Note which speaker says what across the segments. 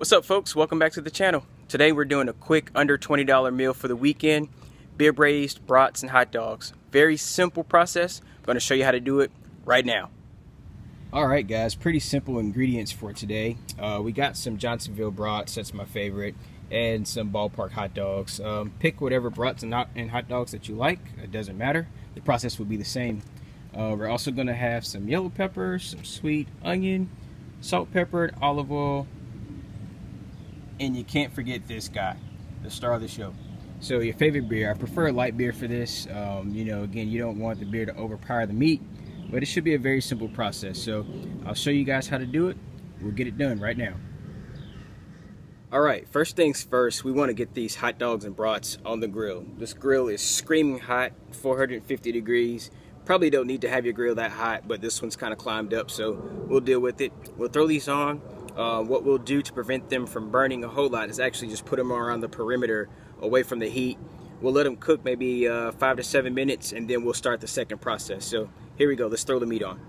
Speaker 1: What's up, folks? Welcome back to the channel. Today we're doing a quick under $20 meal for the weekend. Braised brats and hot dogs. Very simple process. I'm going to show you how to do it right now. Alright guys, pretty simple ingredients for today. We got some Johnsonville brats, that's my favorite, and some ballpark hot dogs. Pick whatever brats and hot dogs that you like. It doesn't matter. The process will be the same. We're also going to have some yellow pepper, some sweet onion, salt, pepper, olive oil, and you can't forget this guy, the star of the show. So your favorite beer. I prefer a light beer for this. You know, again, you don't want the beer to overpower the meat, but it should be a very simple process. So I'll show you guys how to do it. We'll get it done right now. Alright, first things first, we want to get these hot dogs and brats on the grill. This grill is screaming hot, 450 degrees. Probably don't need to have your grill that hot, but this one's kind of climbed up, so we'll deal with it. We'll throw these on. What we'll do to prevent them from burning a whole lot is actually just put them around the perimeter away from the heat. We'll let them cook maybe 5 to 7 minutes, and then we'll start the second process. So here we go, let's throw the meat on.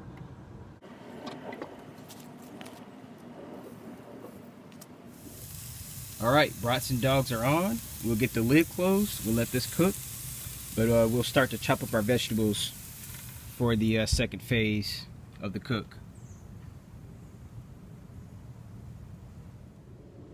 Speaker 1: Alright, brats and dogs are on. We'll get the lid closed, we'll let this cook, but we'll start to chop up our vegetables for the second phase of the cook.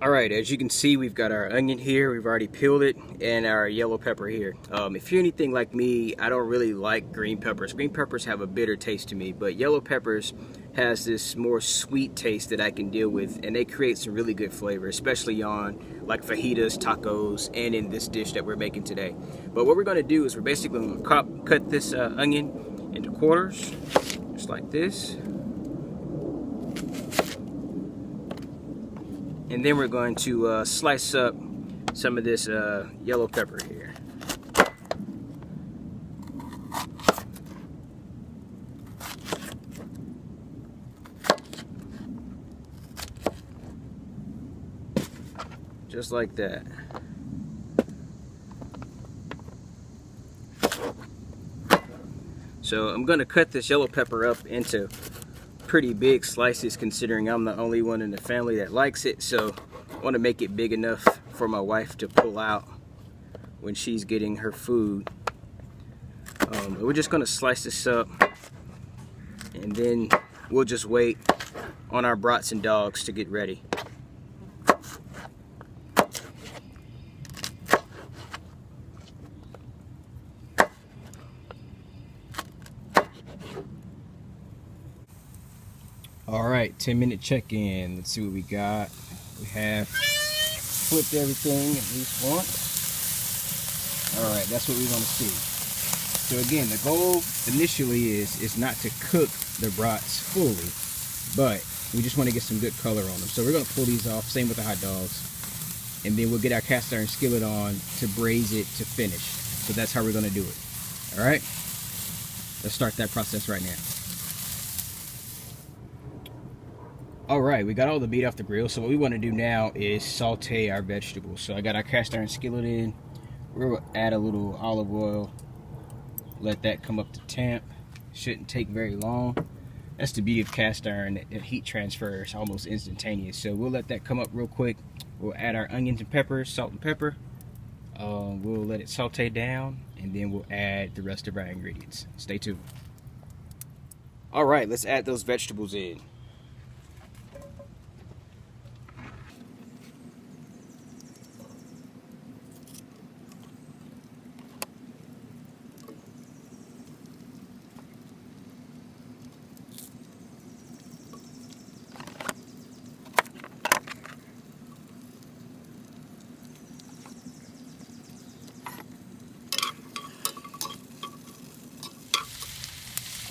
Speaker 1: Alright, as you can see, we've got our onion here, we've already peeled it, and our yellow pepper here. If you're anything like me, I don't really like green peppers. Green peppers have a bitter taste to me, but yellow peppers has this more sweet taste that I can deal with, and they create some really good flavor, especially on like fajitas, tacos, and in this dish that we're making today. But what we're going to do is we're basically going to cut this onion into quarters, just like this. And then we're going to slice up some of this yellow pepper here. Just like that. So I'm going to cut this yellow pepper up into pretty big slices, considering I'm the only one in the family that likes it. So I want to make it big enough for my wife to pull out when she's getting her food. We're just going to slice this up, and then we'll just wait on our brats and dogs to get ready. Alright, 10-minute check-in. Let's see what we got. We have flipped everything at least once. Alright, that's what we want to see. So again, the goal initially is not to cook the brats fully, but we just want to get some good color on them. So we're going to pull these off, same with the hot dogs. And then we'll get our cast iron skillet on to braise it to finish. So that's how we're going to do it. Alright, let's start that process right now. Alright, we got all the meat off the grill, so what we want to do now is saute our vegetables. So I got our cast iron skillet in. We're going to add a little olive oil, let that come up to temp. Shouldn't take very long. That's the beauty of cast iron, the heat transfer is almost instantaneous. So we'll let that come up real quick. We'll add our onions and peppers, salt and pepper. We'll let it saute down, and then we'll add the rest of our ingredients. Stay tuned. Alright, let's add those vegetables in.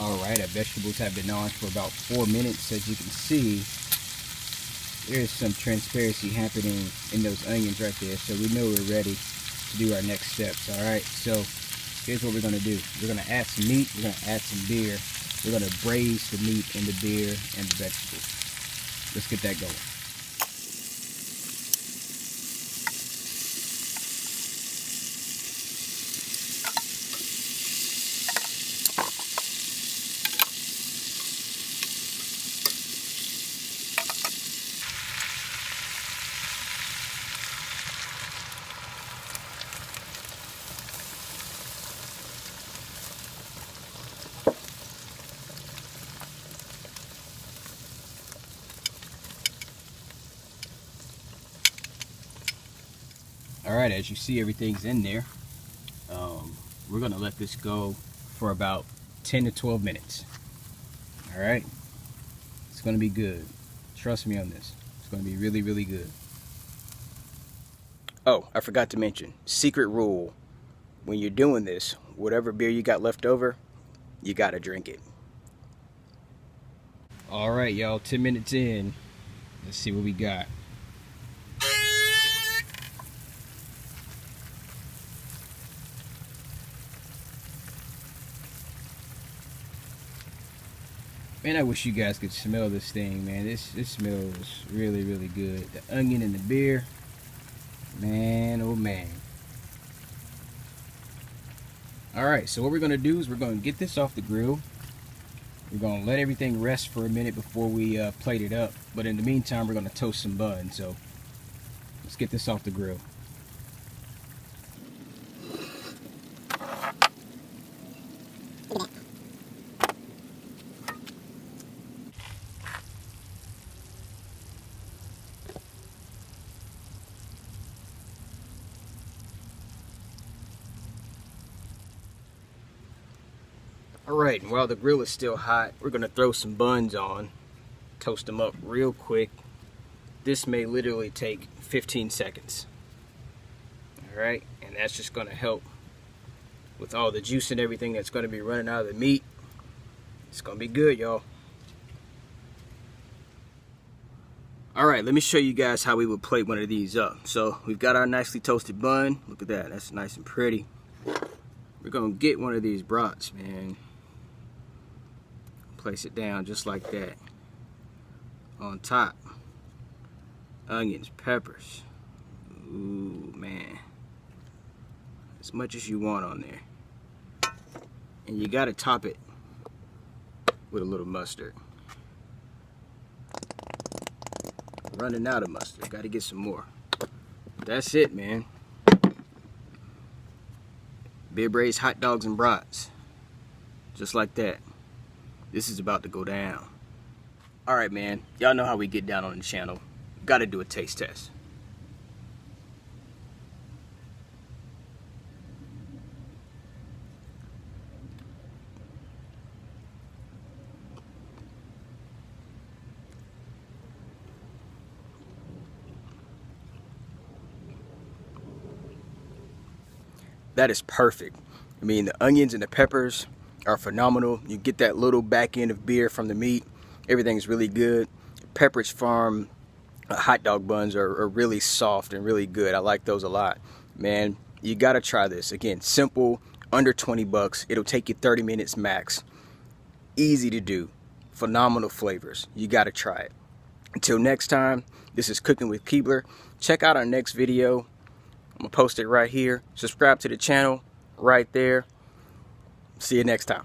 Speaker 1: Alright, our vegetables have been on for about 4 minutes. As you can see, there's some transparency happening in those onions right there. So we know we're ready to do our next steps. Alright, so here's what we're going to do. We're going to add some meat, we're going to add some beer. We're going to braise the meat and the beer and the vegetables. Let's get that going. All right, as you see, everything's in there. We're gonna let this go for about 10 to 12 minutes. All right, it's gonna be good. Trust me on this. It's gonna be really, really good. Oh, I forgot to mention, secret rule. When you're doing this, whatever beer you got left over, you gotta drink it. All right, y'all, 10 minutes in. Let's see what we got. Man, I wish you guys could smell this thing, man. This smells really, really good. The onion and the beer. Man, oh man. Alright, so what we're going to do is we're going to get this off the grill. We're going to let everything rest for a minute before we plate it up. But in the meantime, we're going to toast some buns. So let's get this off the grill. Alright, and while the grill is still hot, we're going to throw some buns on, toast them up real quick. This may literally take 15 seconds. Alright, and that's just going to help with all the juice and everything that's going to be running out of the meat. It's going to be good, y'all. Alright, let me show you guys how we would plate one of these up. So we've got our nicely toasted bun. Look at that, that's nice and pretty. We're going to get one of these brats, man. Place it down just like that. On top, onions, peppers. Ooh, man. As much as you want on there. And you gotta top it with a little mustard. Running out of mustard, gotta get some more. That's it, man. Beer braised hot dogs and brats. Just like that. This is about to go down. Alright, man. Y'all know how we get down on the channel. Gotta do a taste test. That is perfect. I mean, the onions and the peppers are phenomenal. You get that little back end of beer from the meat. Everything's really good. Pepperidge Farm hot dog buns are really soft and really good. I like those a lot. Man, you gotta try this. Again, simple, under 20 bucks. It'll take you 30 minutes max. Easy to do. Phenomenal flavors. You gotta try it. Until next time, this is Cooking with Keebler. Check out our next video. I'm gonna post it right here. Subscribe to the channel right there. See you next time.